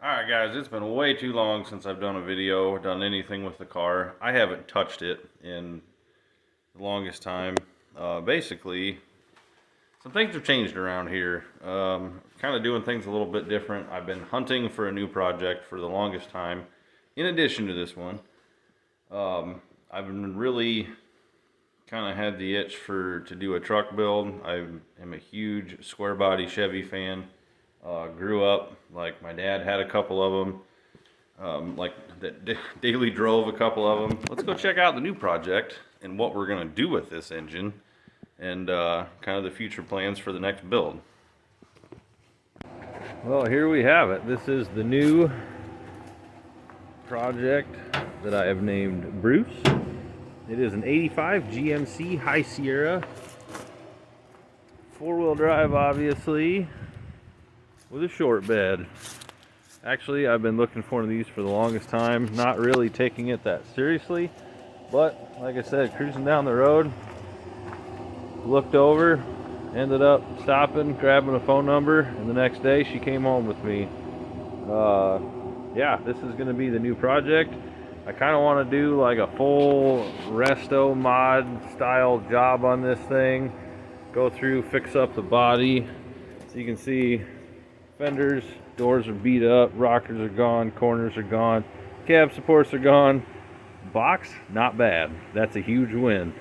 Alright guys, it's been way too long since I've done a video or done anything with the car. I haven't touched it in the longest time. Basically, some things have changed around here. Kind of doing things a little bit different. I've been hunting for a new project for the longest time, in addition to this one. I've been really kind of had the itch to do a truck build. I am a huge square body Chevy fan. Grew up, like my dad had a couple of them, like that daily drove a couple of them. Let's go check out the new project and what we're going to do with this engine and kind of the future plans for the next build. Well, here we have it. This is the new project that I have named Bruce. It is an 85 GMC High Sierra, four-wheel drive obviously, with a short bed. Actually, I've been looking for one of these for the longest time, not really taking it that seriously, but like I said, cruising down the road, looked over, ended up stopping, grabbing a phone number, and the next day she came home with me. Yeah, this is going to be the new project. I kind of want to do like a full Resto-Mod style job on this thing, go through, fix up the body. So you can see fenders, doors are beat up, rockers are gone, corners are gone, cab supports are gone. Box, not bad. That's a huge win.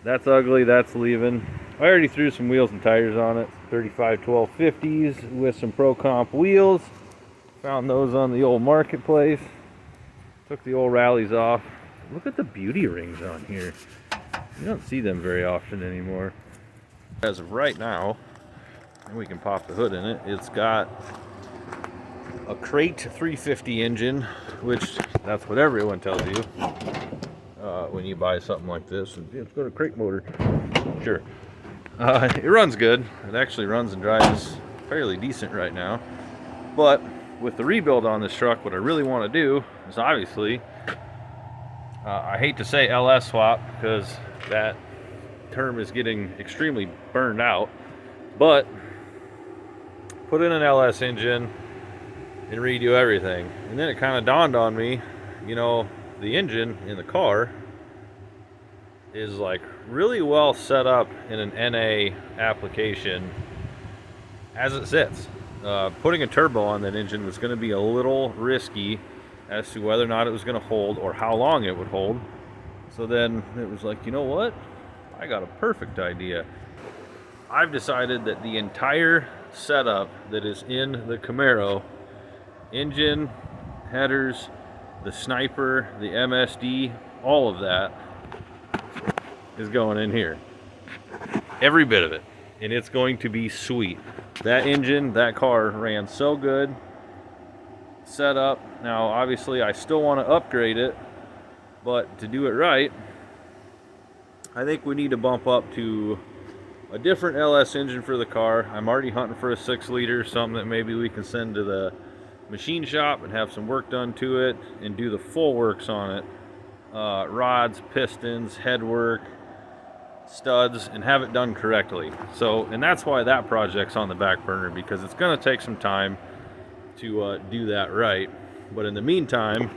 That's ugly, that's leaving. I already threw some wheels and tires on it, 35 1250s with some Pro Comp wheels. Found those on the old marketplace. Took the old rallies off. Look at the beauty rings on here. You don't see them very often anymore. As of right now, and we can pop the hood in it, it's got a crate 350 engine, which that's what everyone tells you when you buy something like this. It's got a crate motor. Sure. It runs good. It actually runs and drives fairly decent right now. But with the rebuild on this truck, what I really want to do is obviously, I hate to say LS swap because that term is getting extremely burned out, but put in an LS engine and redo everything. And then it kind of dawned on me, you know, the engine in the car is like really well set up in an NA application as it sits. Putting a turbo on that engine was going to be a little risky as to whether or not it was going to hold or how long it would hold. So then it was like, you know what? I got a perfect idea. I've decided that the entire setup that is in the Camaro, engine, headers, the sniper, the MSD, all of that is going in here. Every bit of it. And it's going to be sweet. That engine, that car ran so good. Set up. Now, obviously, I still want to upgrade it, but to do it right, I think we need to bump up to a different LS engine for the car. I'm already hunting for a 6-liter, something that maybe we can send to the machine shop and have some work done to it and do the full works on it. Rods, pistons, headwork, studs, and have it done correctly. So, and that's why that project's on the back burner, because it's going to take some time to do that right. But in the meantime,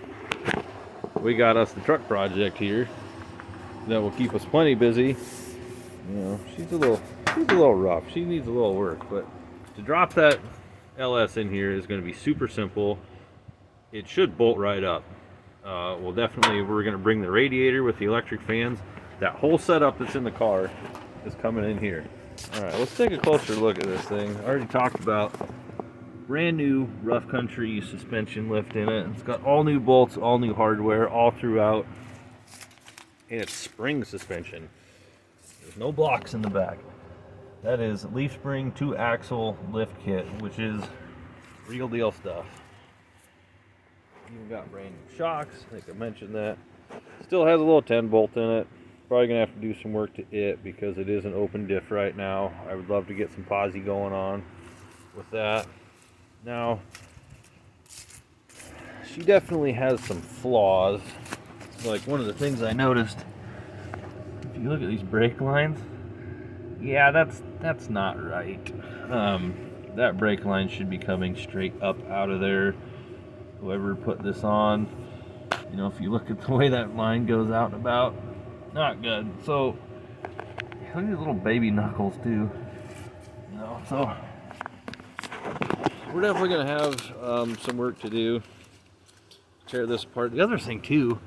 we got us the truck project here that will keep us plenty busy. You know, she's a little rough. She needs a little work, but to drop that LS in here is going to be super simple. It should bolt right up. Well, definitely we're going to bring the radiator with the electric fans. That whole setup that's in the car is coming in here. All right, let's take a closer look at this thing. I already talked about brand new rough country suspension lift in it. It's got all new bolts, all new hardware, all throughout. And it's spring suspension. There's no blocks in the back. That is leaf spring 2-axle lift kit, which is real deal stuff. Even got brand new shocks. I think I mentioned that. Still has a little 10 bolt in it. Probably gonna have to do some work to it because it is an open diff right now. I would love to get some posi going on with that. Now, she definitely has some flaws. Like one of the things I noticed, if you look at these brake lines, yeah, that's not right. That brake line should be coming straight up out of there. whoever put this on. You know, if you look at the way that line goes out and about, not good. So look at these little baby knuckles too. You know, so we're definitely gonna have some work to do. Tear this apart. The other thing too,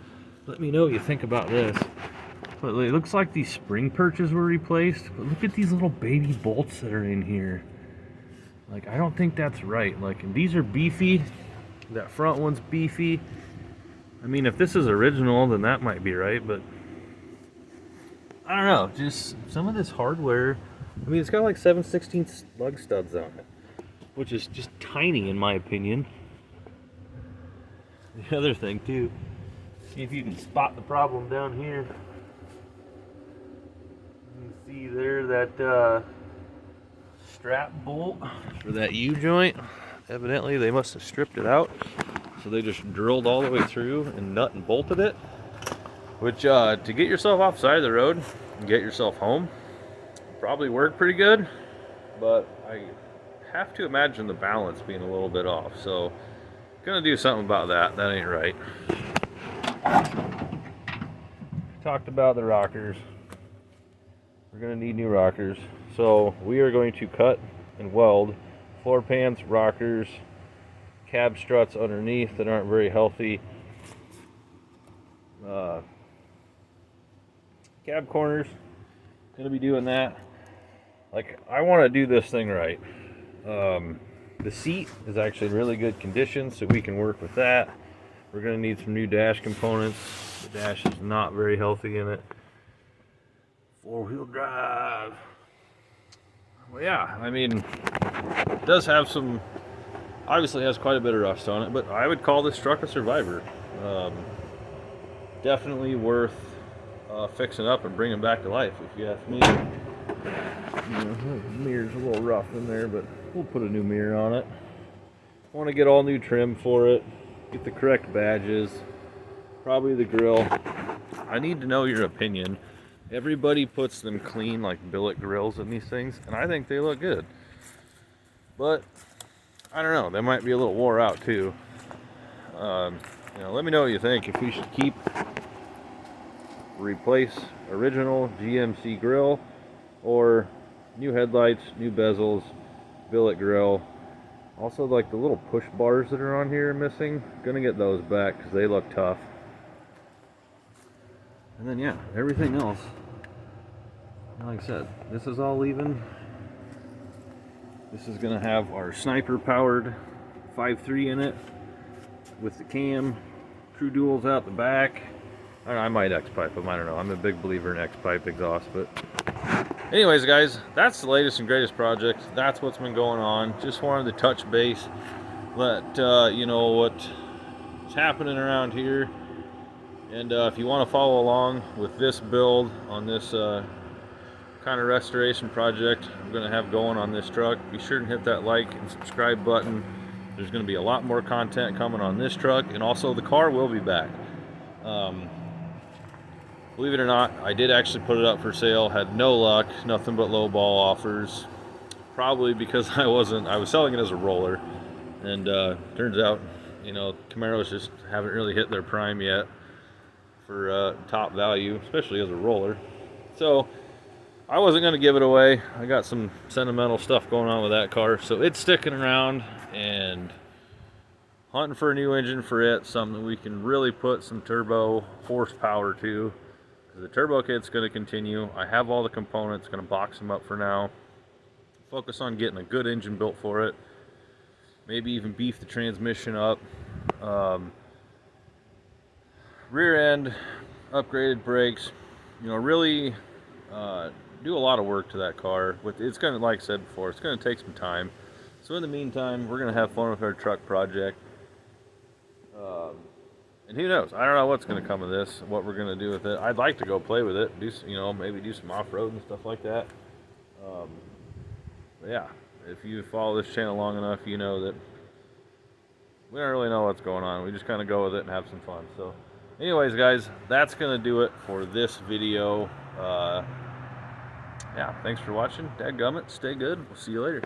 let me know what you think about this. But it looks like these spring perches were replaced. But look at these little baby bolts that are in here. Like, I don't think that's right. Like, and these are beefy. That front one's beefy. I mean, if this is original, then that might be right, but I don't know. Just some of this hardware. I mean, it's got like 7/16 lug studs on it, which is just tiny in my opinion. The other thing too, see if you can spot the problem down here. You can see there that strap bolt for that U-joint. Evidently they must have stripped it out, so they just drilled all the way through and nut and bolted it, which to get yourself off the side of the road and get yourself home probably worked pretty good, but I have to imagine the balance being a little bit off, so gonna do something about that. That ain't right. Talked about the rockers. We're gonna need new rockers, so we are going to cut and weld floor pans, rockers, cab struts underneath that aren't very healthy, cab corners. Gonna be doing that. Like, I want to do this thing right. The seat is actually in really good condition, so we can work with that. We're going to need some new dash components. The dash is not very healthy in it. 4-wheel drive. Well, yeah, I mean, it does have some, obviously has quite a bit of rust on it, but I would call this truck a survivor. Definitely worth fixing up and bringing back to life, if you ask me. You know, the mirror's a little rough in there, but we'll put a new mirror on it. I want to get all new trim for it, get the correct badges, probably the grill. I need to know your opinion. Everybody puts them clean, like billet grills in these things, and I think they look good. But I don't know, they might be a little wore out too. You know, let me know what you think. If we should keep, replace original GMC grill, or new headlights, new bezels, billet grill. Also, like the little push bars that are on here are missing. Gonna get those back because they look tough. And then yeah, everything else, like I said, this is all leaving. This is gonna have our sniper powered 5.3 in it with the cam, crew duals out the back. I might X-pipe them, I don't know. I'm a big believer in X-pipe exhaust, but anyways, guys, that's the latest and greatest project. That's what's been going on. Just wanted to touch base, let you know what's happening around here. And if you want to follow along with this build on this kind of restoration project I'm going to have going on this truck, be sure to hit that like and subscribe button. There's going to be a lot more content coming on this truck, and also the car will be back. Believe it or not, I did actually put it up for sale, had no luck, nothing but low ball offers. Probably because I was selling it as a roller, and turns out, you know, Camaros just haven't really hit their prime yet for top value, especially as a roller. So I wasn't going to give it away. I got some sentimental stuff going on with that car, so it's sticking around and hunting for a new engine for it, something we can really put some turbo horsepower to. The turbo kit's going to continue. I have all the components, going to box them up for now. Focus on getting a good engine built for it. Maybe even beef the transmission up. Rear end, upgraded brakes. You know, really do a lot of work to that car. It's going to, like I said before, it's going to take some time. So in the meantime, we're going to have fun with our truck project. And who knows? I don't know what's going to come of this, what we're going to do with it. I'd like to go play with it, maybe do some off-road and stuff like that. But yeah, if you follow this channel long enough, you know that we don't really know what's going on. We just kind of go with it and have some fun. So anyways, guys, that's going to do it for this video. Yeah, thanks for watching. Dadgummit, stay good. We'll see you later.